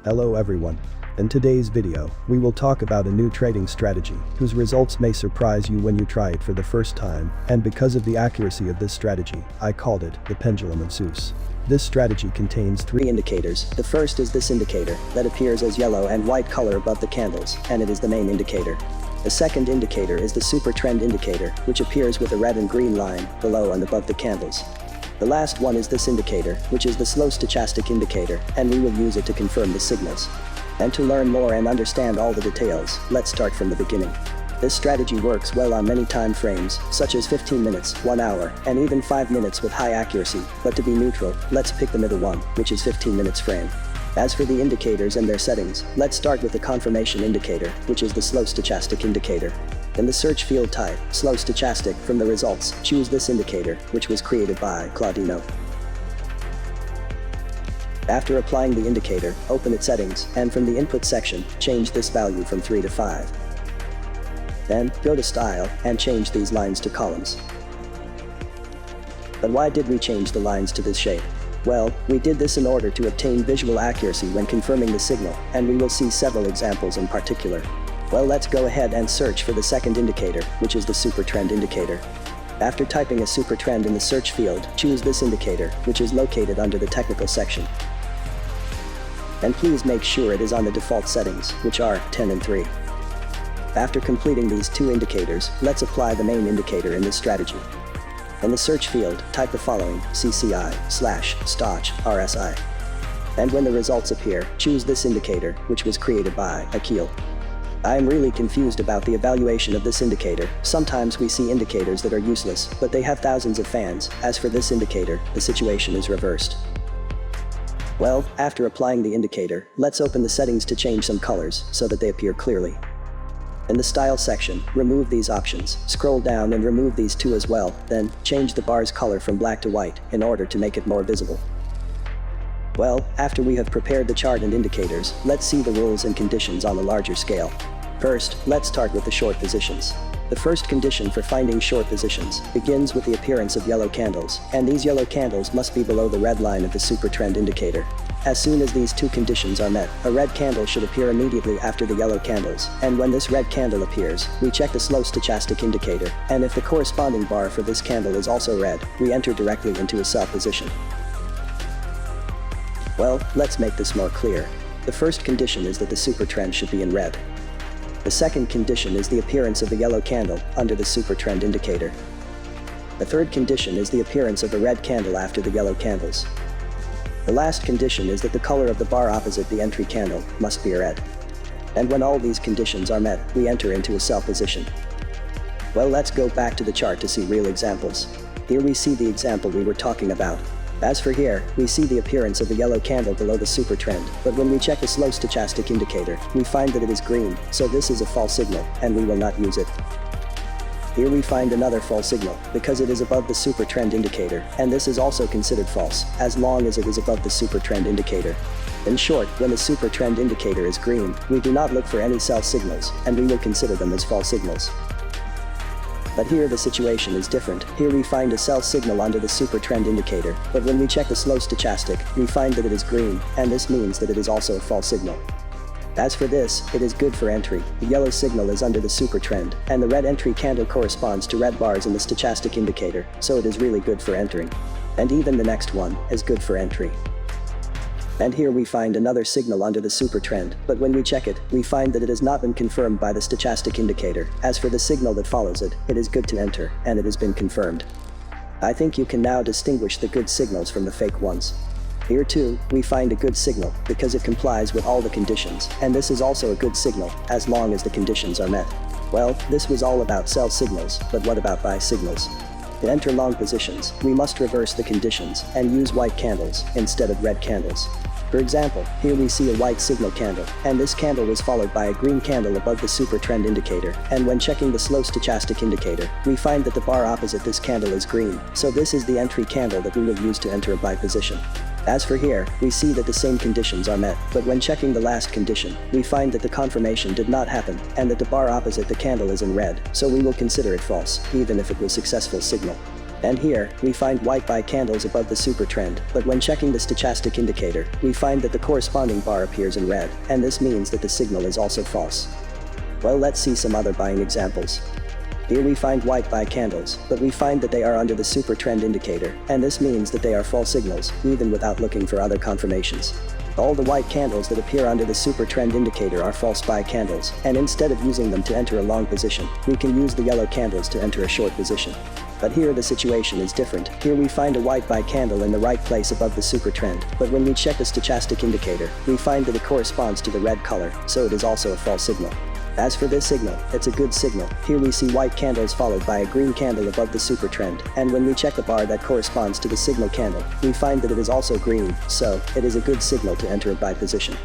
Hello everyone. In today's video, we will talk about a new trading strategy whose results may surprise you when you try it for the first time, and because of the accuracy of this strategy, I called it the pendulum of Zeus. This strategy contains three indicators. The first is this indicator that appears as yellow and white color above the candles, and it is the main indicator. The second indicator is the super trend indicator, which appears with a red and green line below and above the candles. The last one is this indicator, which is the slow stochastic indicator, and we will use it to confirm the signals. And to learn more and understand all the details, let's start from the beginning. This strategy works well on many time frames, such as 15 minutes, 1 hour, and even 5 minutes with high accuracy, but to be neutral, let's pick the middle one, which is 15 minutes frame. As for the indicators and their settings, let's start with the confirmation indicator, which is the slow stochastic indicator. In the search field type, slow stochastic, from the results, choose this indicator, which was created by Claudino. After applying the indicator, open its settings, and from the input section, change this value from 3 to 5. Then, go to Style, and change these lines to columns. But why did we change the lines to this shape? Well, we did this in order to obtain visual accuracy when confirming the signal, and we will see several examples in particular. Well, let's go ahead and search for the second indicator, which is the super trend indicator. After typing a super trend in the search field, choose this indicator, which is located under the technical section. And please make sure it is on the default settings, which are 10 and 3. After completing these two indicators, let's apply the main indicator in this strategy. In the search field, type the following, CCI/STOCH/RSI. And when the results appear, choose this indicator, which was created by Akil. I am really confused about the evaluation of this indicator. Sometimes we see indicators that are useless, but they have thousands of fans. As for this indicator, the situation is reversed. Well, after applying the indicator, let's open the settings to change some colors so that they appear clearly. In the Style section, remove these options, scroll down and remove these two as well, then change the bar's color from black to white in order to make it more visible. Well, after we have prepared the chart and indicators, let's see the rules and conditions on a larger scale. First, let's start with the short positions. The first condition for finding short positions begins with the appearance of yellow candles, and these yellow candles must be below the red line of the super trend indicator. As soon as these two conditions are met, a red candle should appear immediately after the yellow candles, and when this red candle appears, we check the slow stochastic indicator, and if the corresponding bar for this candle is also red, we enter directly into a sell position. Well, let's make this more clear. The first condition is that the super trend should be in red. The second condition is the appearance of the yellow candle under the super trend indicator. The third condition is the appearance of the red candle after the yellow candles. The last condition is that the color of the bar opposite the entry candle must be red. And when all these conditions are met, we enter into a sell position. Well, let's go back to the chart to see real examples. Here we see the example we were talking about. As for here, we see the appearance of the yellow candle below the super trend, but when we check the slow stochastic indicator, we find that it is green, so this is a false signal, and we will not use it. Here we find another false signal, because it is above the super trend indicator, and this is also considered false, as long as it is above the super trend indicator. In short, when the super trend indicator is green, we do not look for any sell signals, and we will consider them as false signals. But here the situation is different. Here we find a sell signal under the super trend indicator, but when we check the slow stochastic, we find that it is green, and this means that it is also a false signal. As for this, it is good for entry. The yellow signal is under the super trend, and the red entry candle corresponds to red bars in the stochastic indicator, so it is really good for entering. And even the next one is good for entry. And here we find another signal under the super trend, but when we check it, we find that it has not been confirmed by the stochastic indicator. As for the signal that follows it, it is good to enter, and it has been confirmed. I think you can now distinguish the good signals from the fake ones. Here too, we find a good signal, because it complies with all the conditions, and this is also a good signal, as long as the conditions are met. Well, this was all about sell signals, but what about buy signals? To enter long positions, we must reverse the conditions, and use white candles, instead of red candles. For example, here we see a white signal candle, and this candle was followed by a green candle above the super trend indicator, and when checking the slow stochastic indicator, we find that the bar opposite this candle is green, so this is the entry candle that we will use to enter a buy position. As for here, we see that the same conditions are met, but when checking the last condition, we find that the confirmation did not happen, and that the bar opposite the candle is in red, so we will consider it false, even if it was a successful signal. And here, we find white buy candles above the super trend, but when checking the stochastic indicator, we find that the corresponding bar appears in red, and this means that the signal is also false. Well, let's see some other buying examples. Here we find white buy candles, but we find that they are under the super trend indicator, and this means that they are false signals, even without looking for other confirmations. All the white candles that appear under the super trend indicator are false buy candles, and instead of using them to enter a long position, we can use the yellow candles to enter a short position. But here the situation is different. Here we find a white buy candle in the right place above the super trend, but when we check the stochastic indicator, we find that it corresponds to the red color, so it is also a false signal. As for this signal, it's a good signal. Here we see white candles followed by a green candle above the super trend, and when we check the bar that corresponds to the signal candle, we find that it is also green, so it is a good signal to enter a buy position.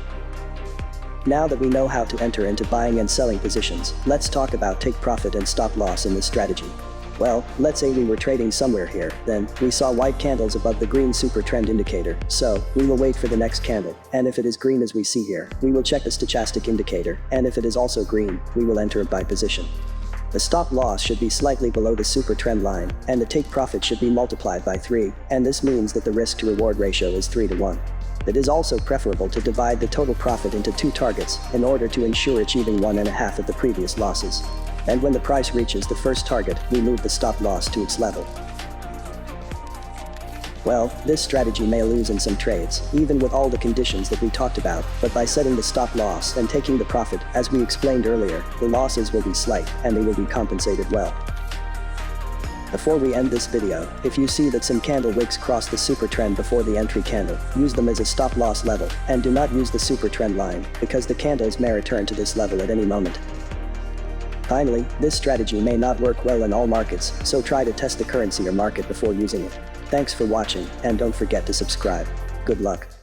Now that we know how to enter into buying and selling positions, let's talk about take profit and stop loss in this strategy. Well, let's say we were trading somewhere here, then we saw white candles above the green super trend indicator, so we will wait for the next candle, and if it is green as we see here, we will check the stochastic indicator, and if it is also green, we will enter a buy position. The stop loss should be slightly below the super trend line, and the take profit should be multiplied by 3, and this means that the risk to reward ratio is 3 to 1. It is also preferable to divide the total profit into 2 targets in order to ensure achieving 1.5 of the previous losses. And when the price reaches the first target, we move the stop loss to its level. Well, this strategy may lose in some trades, even with all the conditions that we talked about, but by setting the stop loss and taking the profit, as we explained earlier, the losses will be slight, and they will be compensated well. Before we end this video, if you see that some candle wicks cross the super trend before the entry candle, use them as a stop loss level, and do not use the super trend line, because the candles may return to this level at any moment. Finally, this strategy may not work well in all markets, so try to test the currency or market before using it. Thanks for watching, and don't forget to subscribe. Good luck.